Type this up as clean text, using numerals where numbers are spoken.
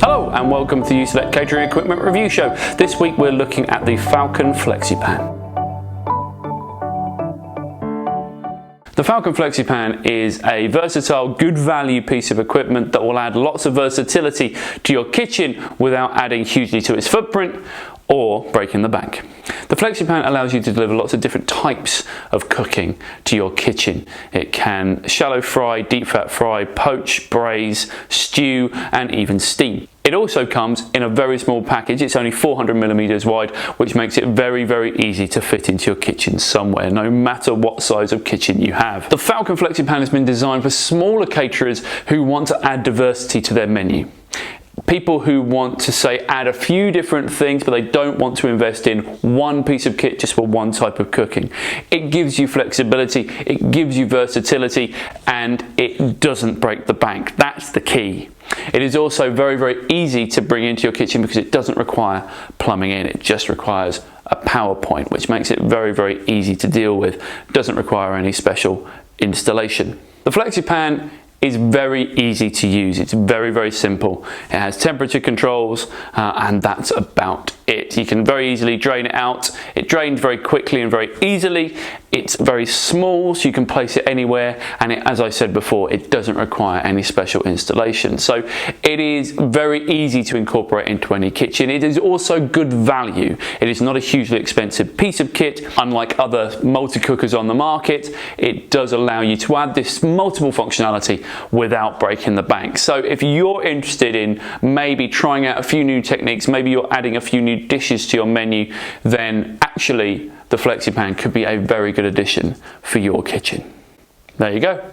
Hello and welcome to the Select Catering Equipment Review Show. This week we're looking at the Falcon Flexi Pan. The Falcon Flexi Pan is a versatile, good value piece of equipment that will add lots of versatility to your kitchen without adding hugely to its footprint or breaking the bank. The Flexi Pan allows you to deliver lots of different types of cooking to your kitchen. It can shallow fry, deep fat fry, poach, braise, stew, and even steam. It also comes in a very small package. It's only 400mm wide, which makes it very, very easy to fit into your kitchen somewhere, no matter what size of kitchen you have. The Falcon Flexi Pan has been designed for smaller caterers who want to add diversity to their menu. People who want to say add a few different things, but they don't want to invest in one piece of kit just for one type of cooking. It gives you flexibility, it gives you versatility, and it doesn't break the bank. That's the key. It is also very, very easy to bring into your kitchen because it doesn't require plumbing in. It just requires a power point, which makes it very, very easy to deal with. It doesn't require any special installation. The Flexi Pan is very easy to use. It's very, very simple. It has temperature controls and that's about it. You can very easily drain it out. It drains very quickly and very easily. It's very small, so you can place it anywhere, and as I said before, it doesn't require any special installation. So it is very easy to incorporate into any kitchen. It is also good value. It is not a hugely expensive piece of kit. Unlike other multi-cookers on the market, it does allow you to add this multiple functionality without breaking the bank. So if you're interested in maybe trying out a few new techniques, maybe you're adding a few new dishes to your menu, then actually the Flexi Pan could be a very good addition for your kitchen. There you go.